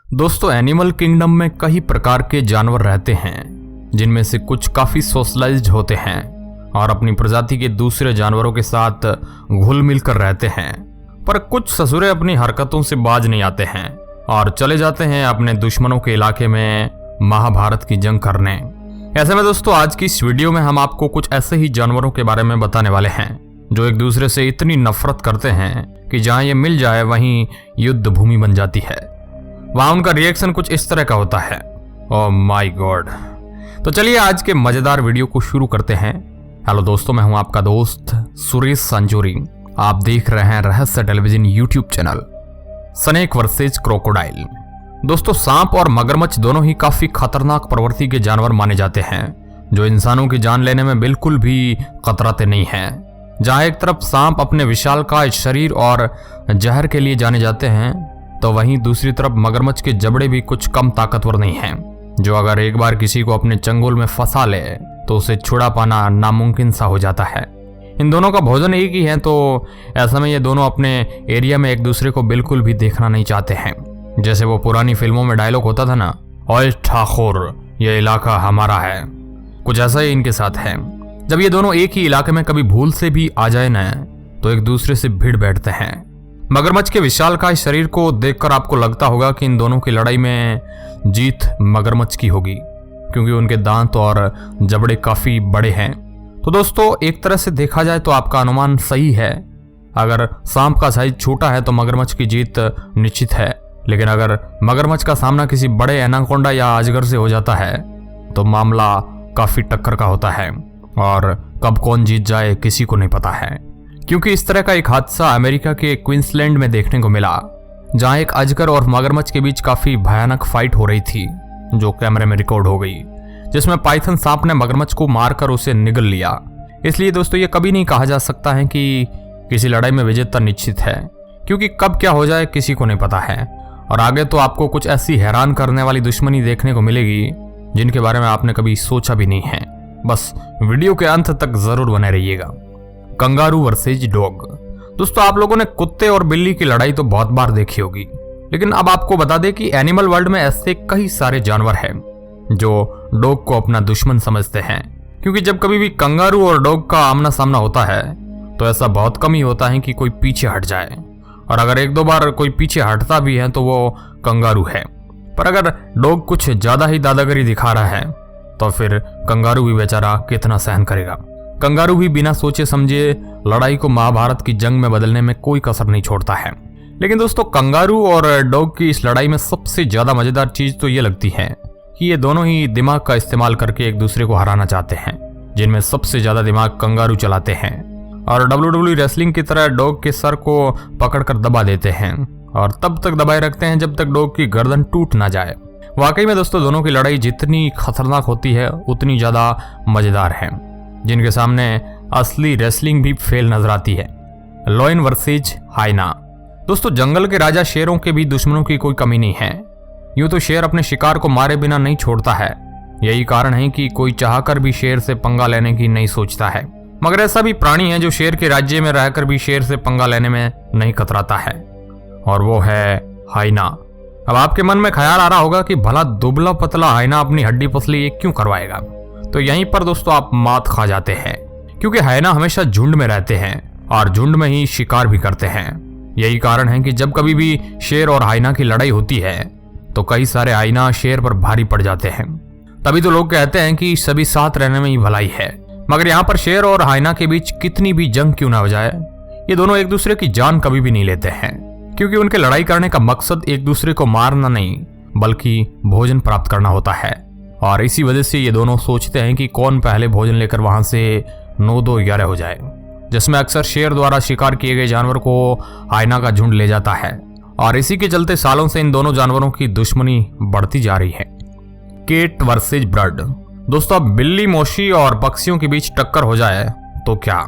दोस्तों, animal kingdom में कई प्रकार के जानवर रहते हैं, जिनमें से कुछ काफी सोशलाइज्ड होते हैं और अपनी प्रजाति के दूसरे जानवरों के साथ घुल मिल कर रहते हैं। पर कुछ ससुरे अपनी हरकतों से बाज नहीं आते हैं और चले जाते हैं अपने दुश्मनों के इलाके में महाभारत की जंग करने। ऐसे में दोस्तों, आज की इस वीडियो में हम आपको कुछ ऐसे ही जानवरों के बारे में बताने वाले हैं जो एक दूसरे से इतनी नफरत करते हैं कि जहां ये मिल जाए वहीं युद्ध भूमि बन जाती है। वहां उनका रिएक्शन कुछ इस तरह का होता है, ओह माय गॉड। तो चलिए आज के मजेदार वीडियो को शुरू करते हैं। हेलो दोस्तों, मैं हूं आपका दोस्त सुरेश संजोरी। आप देख रहे हैं रहस्य television YouTube channel. Snake versus crocodile. दोस्तों, सांप और मगरमच्छ दोनों ही काफी खतरनाक प्रवृत्ति के जानवर माने जाते हैं, जो इंसानों की जान लेने में बिल्कुल भी कतराते नहीं हैं। जहां एक तरफ सांप अपने विशालकाय शरीर और जहर के लिए जाने जाते हैं, तो वहीं दूसरी तरफ मगरमच्छ के जबड़े भी कुछ कम ताकतवर नहीं हैं, जो अगर एक बार किसी को अपने चंगुल में फंसा ले तो उसे छुड़ा पाना नामुमकिन सा हो जाता है। इन दोनों का भोजन एक ही है, तो ऐसा में ये दोनों अपने एरिया में एक दूसरे को बिल्कुल भी देखना नहीं चाहते हैं। जैसे वो पुरानी फिल्मों में डायलॉग होता था ना, ओए ठाकुर, ये इलाका हमारा है। कुछ ऐसा ही इनके साथ है। जब ये दोनों एक ही इलाके में कभी भूल से भी आ जाए ना, तो एक दूसरे से भिड़ बैठते हैं। मगरमच्छ के विशालकाय शरीर को देखकर आपको लगता होगा कि इन दोनों की लड़ाई में जीत मगरमच्छ की होगी, क्योंकि उनके दांत और जबड़े काफी बड़े हैं। तो दोस्तों, एक तरह से देखा जाए तो आपका अनुमान सही है। अगर सांप का साइज छोटा है तो मगरमच्छ की जीत निश्चित है, लेकिन अगर मगरमच्छ का सामना किसी बड़े एनाकोंडा या अजगर से हो जाता है तो मामला काफी टक्कर का होता है और कब कौन जीत जाए किसी को नहीं पता है। क्योंकि इस तरह का एक हादसा अमेरिका के क्वींसलैंड में देखने को मिला, जहां एक अजगर और मगरमच्छ के बीच काफी भयानक फाइट हो रही थी, जो कैमरे में रिकॉर्ड हो गई, जिसमें पाइथन सांप ने मगरमच्छ को मारकर उसे निगल लिया। इसलिए दोस्तों, ये कभी नहीं कहा जा सकता है कि किसी लड़ाई में विजेता निश्चित है, क्योंकि कब क्या हो जाए किसी को नहीं पता है। और आगे तो आपको कुछ ऐसी हैरान करने वाली दुश्मनी देखने को मिलेगी जिनके बारे में आपने कभी सोचा भी नहीं है। बस वीडियो के अंत तक जरूर बने रहिएगा। Kangaroo versus dog. दोस्तों, आप लोगों ने कुत्ते और बिल्ली की लड़ाई तो बहुत बार देखी होगी, लेकिन अब आपको बता दें कि एनिमल वर्ल्ड में ऐसे कई सारे जानवर हैं जो डॉग को अपना दुश्मन समझते हैं। क्योंकि जब कभी भी कंगारू और डॉग का आमना सामना होता है तो ऐसा बहुत कम ही होता है कि कोई पीछे हट जाए, और अगर एक दो बार कोई पीछे हटता भी है तो वो कंगारू है। पर अगर डॉग कुछ ज्यादा ही दादागिरी दिखा रहा है तो फिर कंगारू भी बेचारा कितना सहन करेगा। कंगारू भी बिना सोचे समझे लड़ाई को महाभारत की जंग में बदलने में कोई कसर नहीं छोड़ता है। लेकिन दोस्तों, कंगारू और डॉग की इस लड़ाई में सबसे ज्यादा मजेदार चीज तो ये लगती है कि ये दोनों ही दिमाग का इस्तेमाल करके एक दूसरे को हराना चाहते हैं, जिनमें सबसे ज्यादा दिमाग कंगारू चलाते हैं और WWE रेसलिंग की तरह डॉग के सर को पकड़कर दबा देते हैं और तब तक दबाए रखते हैं जब तक डॉग की गर्दन टूट ना जाए। वाकई में दोस्तों, दोनों की लड़ाई जितनी खतरनाक होती है उतनी ज्यादा मजेदार है, जिनके सामने असली रेसलिंग भी फेल नजर आती है। Lion versus hyena. दोस्तों, जंगल के राजा शेरों के भी दुश्मनों की कोई कमी नहीं है। यूं तो शेर अपने शिकार को मारे बिना नहीं छोड़ता है। यही कारण है कि कोई चाहकर भी शेर से पंगा लेने की नहीं सोचता है। मगर ऐसा भी प्राणी है जो शेर के राज्य में रहकर भी शेर से पंगा लेने में नहीं कतराता है, और वो है हाइना। अब आपके मन में ख्याल आ रहा होगा कि भला दुबला पतला हाइना अपनी हड्डी पसली ये क्यों करवाएगा। तो यहीं पर दोस्तों आप मात खा जाते हैं, क्योंकि हाइना हमेशा झुंड में रहते हैं और झुंड में ही शिकार भी करते हैं। यही कारण है कि जब कभी भी शेर और हाइना की लड़ाई होती है तो कई सारे हाइना शेर पर भारी पड़ जाते हैं। तभी तो लोग कहते हैं कि सभी साथ रहने में ही भलाई है। मगर यहाँ पर शेर और हाइना के बीच कितनी भी जंग क्यों ना हो जाए, ये दोनों एक दूसरे की जान कभी भी नहीं लेते हैं, क्योंकि उनके लड़ाई करने का मकसद एक दूसरे को मारना नहीं बल्कि भोजन प्राप्त करना होता है। और इसी वजह से ये दोनों सोचते हैं कि कौन पहले भोजन लेकर वहां से 9-2-11 हो जाए, जिसमें अक्सर शेर द्वारा शिकार किए गए जानवर को हाइना का झुंड ले जाता है। और इसी के चलते सालों से इन दोनों जानवरों की दुश्मनी बढ़ती जा रही है। Cat versus bird. दोस्तों, अब बिल्ली, मोशी और पक्षियों के बीच टक्कर हो जाए तो क्या।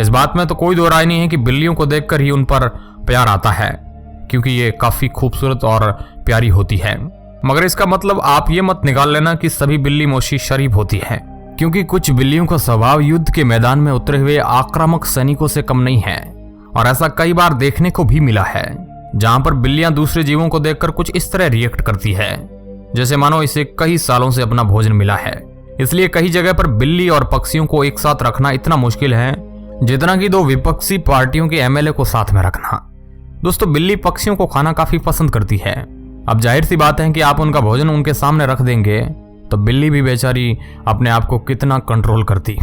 इस बात में तो कोई दो राय नहीं है कि बिल्लियों को देखकर ही उन पर प्यार आता है, क्योंकि ये काफी खूबसूरत और प्यारी होती है। मगर इसका मतलब आप ये मत निकाल लेना कि सभी बिल्ली मोशी शरीफ होती है, क्योंकि कुछ बिल्लियों का स्वभाव युद्ध के मैदान में उतरे हुए आक्रामक सैनिकों से कम नहीं है, और ऐसा कई बार देखने को भी मिला है। जहां पर बिल्लियां दूसरे जीवों को देखकर कुछ इस तरह रिएक्ट करती है जैसे मानो इसे कई सालों से अपना भोजन मिला है। इसलिए कई जगह पर बिल्ली और पक्षियों को एक साथ रखना इतना मुश्किल है जितना कि दो विपक्षी पार्टियों के एमएलए को साथ में रखना। दोस्तों, बिल्ली पक्षियों को खाना काफी पसंद करती है। अब जाहिर सी बात है कि आप उनका भोजन उनके सामने रख देंगे तो बिल्ली भी बेचारी अपने आप को कितना कंट्रोल करती।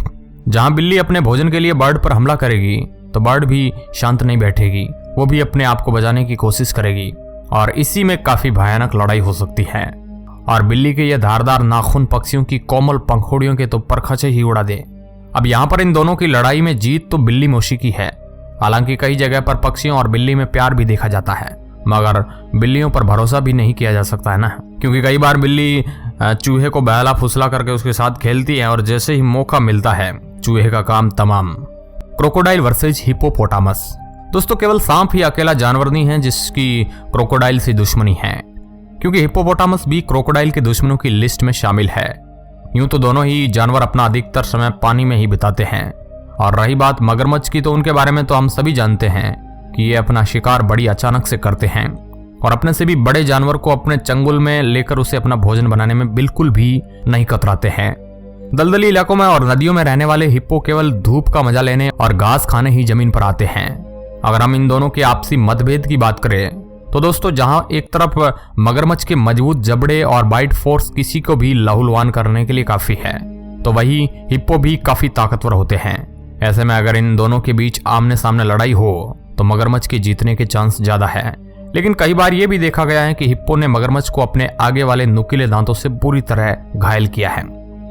जहां बिल्ली अपने भोजन के लिए बर्ड पर हमला करेगी तो बर्ड भी शांत नहीं बैठेगी, वो भी अपने आप को बचाने की कोशिश करेगी और इसी में काफी भयानक लड़ाई हो सकती है। और बिल्ली के ये धारदार नाखून पक्षियों की कोमल पंखुड़ियों के तो परखचे ही उड़ा दे। अब यहाँ पर इन दोनों की लड़ाई में जीत तो बिल्ली मोशी की है। हालांकि कई जगह पर पक्षियों और बिल्ली में प्यार भी देखा जाता है, मगर बिल्लियों पर भरोसा भी नहीं किया जा सकता है ना, क्योंकि कई बार बिल्ली चूहे को बहला फुसला करके उसके साथ खेलती है और जैसे ही मौका मिलता है चूहे का काम तमाम। Crocodile versus hippopotamus. दोस्तों, केवल सांप ही अकेला जानवर नहीं है जिसकी क्रोकोडाइल से दुश्मनी है, क्योंकि हिप्पोपोटामस भी क्रोकोडाइल के दुश्मनों की लिस्ट में शामिल है। यूं तो दोनों ही जानवर अपना अधिकतर समय पानी में ही बिताते हैं। और रही बात मगरमच्छ की, तो उनके बारे में तो हम सभी जानते हैं कि ये अपना शिकार बड़ी अचानक से करते हैं और अपने से भी बड़े जानवर को अपने चंगुल में लेकर उसे अपना भोजन बनाने में बिल्कुल भी नहीं कतराते हैं। दलदली इलाकों में और नदियों में रहने वाले हिप्पो केवल धूप का मजा लेने और घास खाने ही जमीन पर आते हैं। अगर हम इन दोनों के आपसी मतभेद की बात करें तो दोस्तों, जहां एक तरफ मगरमच्छ के मजबूत जबड़े और बाइट फोर्स किसी को भी लहूलुहान करने के लिए काफी है, तो वही हिप्पो भी काफी ताकतवर होते हैं। ऐसे में अगर इन दोनों के बीच आमने सामने लड़ाई हो तो मगरमच्छ के जीतने के चांस ज्यादा है। लेकिन कई बार यह भी देखा गया है कि हिप्पो ने मगरमच्छ को अपने आगे वाले नुकीले दांतों से बुरी तरह घायल किया है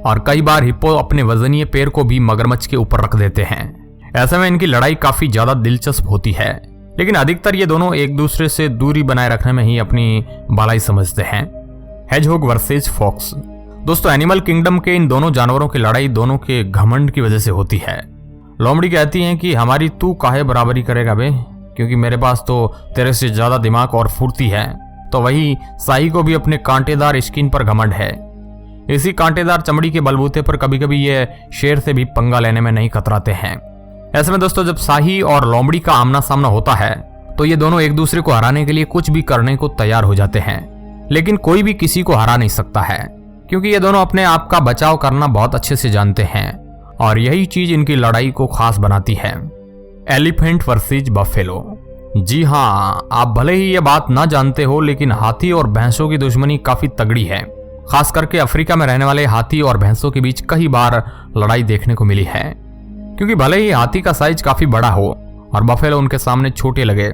और कई बार हिप्पो अपने वजनीय पैर को भी मगरमच्छ के ऊपर रख देते हैं। ऐसे में इनकी लड़ाई काफी ज्यादा दिलचस्प होती है, लेकिन अधिकतर ये दोनों एक दूसरे से दूरी बनाए रखने में ही अपनी भलाई समझते हैं। Hedgehog versus fox. दोस्तों, एनिमल किंगडम के इन दोनों जानवरों की लड़ाई दोनों के घमंड की वजह से होती है। लोमड़ी कहती है कि हमारी तू काहे बराबरी करेगा बे, क्योंकि मेरे पास तो तेरे से ज्यादा दिमाग और फुर्ती है। तो वही साही को भी अपने कांटेदार स्किन पर घमंड है। इसी कांटेदार चमड़ी के बलबूते पर कभी कभी ये शेर से भी पंगा लेने में नहीं कतराते हैं। ऐसे में दोस्तों, जब साही और लोमड़ी का आमना सामना होता है तो ये दोनों एक दूसरे को हराने के लिए कुछ भी करने को तैयार हो जाते हैं, लेकिन कोई भी किसी को हरा नहीं सकता है, क्योंकि ये दोनों अपने आप का बचाव करना बहुत अच्छे से जानते हैं और यही चीज इनकी लड़ाई को खास बनाती है। Elephant versus buffalo. जी हाँ, आप भले ही ये बात ना जानते हो, लेकिन हाथी और भैंसों की दुश्मनी काफी तगड़ी है। खास करके अफ्रीका में रहने वाले हाथी और भैंसों के बीच कई बार लड़ाई देखने को मिली है, क्योंकि भले ही हाथी का साइज काफी बड़ा हो और बफेलो उनके सामने छोटे लगे,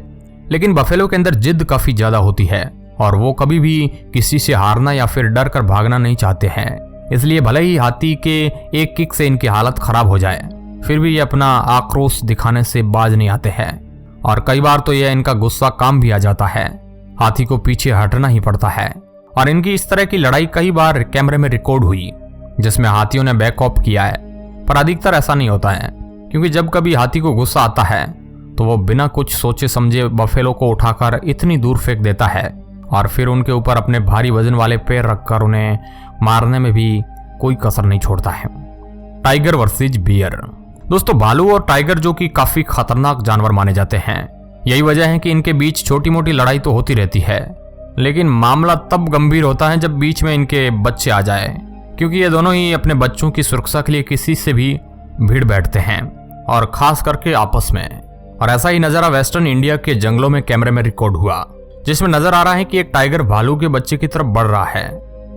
लेकिन बफेलो के अंदर जिद काफी ज्यादा होती है और वो कभी भी किसी से हारना या फिर डर कर भागना नहीं चाहते हैं। इसलिए भले ही हाथी के एक किक से इनकी हालत खराब हो जाए, फिर भी ये अपना आक्रोश दिखाने से बाज नहीं आते हैं और कई बार तो यह इनका गुस्सा काम भी आ जाता है। हाथी को पीछे हटना ही पड़ता है और इनकी इस तरह की लड़ाई कई बार कैमरे में रिकॉर्ड हुई जिसमें हाथियों ने बैकअप किया है, पर अधिकतर ऐसा नहीं होता है, क्योंकि जब कभी हाथी को गुस्सा आता है तो वो बिना कुछ सोचे समझे बफेलो को उठाकर इतनी दूर फेंक देता है और फिर उनके ऊपर अपने भारी वजन वाले पैर रखकर उन्हें मारने में भी कोई कसर नहीं छोड़ता है। Tiger versus bear. दोस्तों, भालू और टाइगर जो कि काफी खतरनाक जानवर माने जाते हैं, यही वजह है कि इनके बीच छोटी मोटी लड़ाई तो होती रहती है, लेकिन मामला तब गंभीर होता है जब बीच में इनके बच्चे आ जाए, क्योंकि ये दोनों ही अपने बच्चों की सुरक्षा के लिए किसी से भी भीड़ बैठते हैं और खास करके आपस में। और ऐसा ही नजारा वेस्टर्न इंडिया के जंगलों में कैमरे में रिकॉर्ड हुआ, जिसमें नजर आ रहा है कि एक टाइगर भालू के बच्चे की तरफ बढ़ रहा है,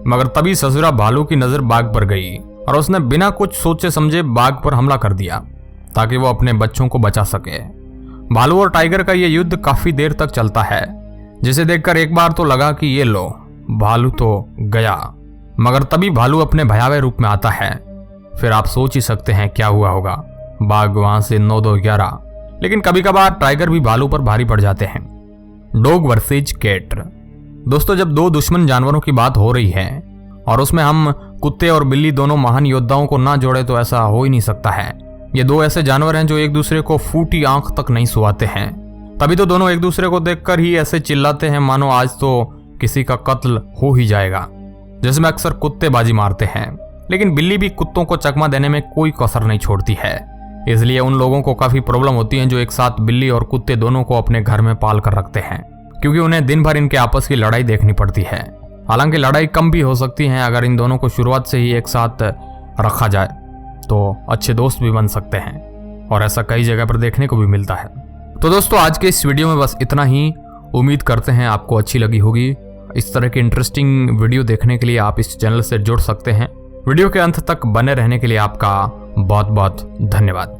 मगर तभी ससुरा भालू की नजर बाघ पर गई और उसने बिना कुछ सोचे समझे बाघ पर हमला कर दिया ताकि वो अपने बच्चों को बचा सके। भालू और टाइगर का यह युद्ध काफी देर तक चलता है, जिसे देखकर एक बार तो लगा कि ये लो, भालू तो गया, मगर तभी भालू अपने भयावह रूप में आता है। फिर आप सोच ही सकते हैं क्या हुआ होगा। बाघ वहां से 9-2-11, लेकिन कभी कभार टाइगर भी भालू पर भारी पड़ जाते हैं। Dog versus cat. दोस्तों, जब दो दुश्मन जानवरों की बात हो रही है और उसमें हम कुत्ते और बिल्ली दोनों महान योद्धाओं को ना जोड़े तो ऐसा हो ही नहीं सकता है। ये दो ऐसे जानवर हैं जो एक दूसरे को फूटी आंख तक नहीं सुहाते हैं, तभी तो दोनों एक दूसरे को देखकर ही ऐसे चिल्लाते हैं मानो आज तो किसी का कत्ल हो ही जाएगा। जिसमें अक्सर कुत्ते बाजी मारते हैं, लेकिन बिल्ली भी कुत्तों को चकमा देने में कोई कसर नहीं छोड़ती है। इसलिए उन लोगों को काफी प्रॉब्लम होती है जो एक साथ बिल्ली और कुत्ते दोनों को अपने घर में पाल कर रखते हैं, क्योंकि उन्हें दिन भर इनके आपस की लड़ाई देखनी पड़ती है। हालांकि लड़ाई कम भी हो सकती है अगर इन दोनों को शुरुआत से ही एक साथ रखा जाए तो अच्छे दोस्त भी बन सकते हैं, और ऐसा कई जगह पर देखने को भी मिलता है। तो दोस्तों आज के इस वीडियो में बस इतना ही। उम्मीद करते हैं आपको अच्छी लगी होगी। इस तरह की इंटरेस्टिंग वीडियो देखने के लिए आप इस चैनल से जुड़ सकते हैं। वीडियो के अंत तक बने रहने के लिए आपका बहुत बहुत धन्यवाद।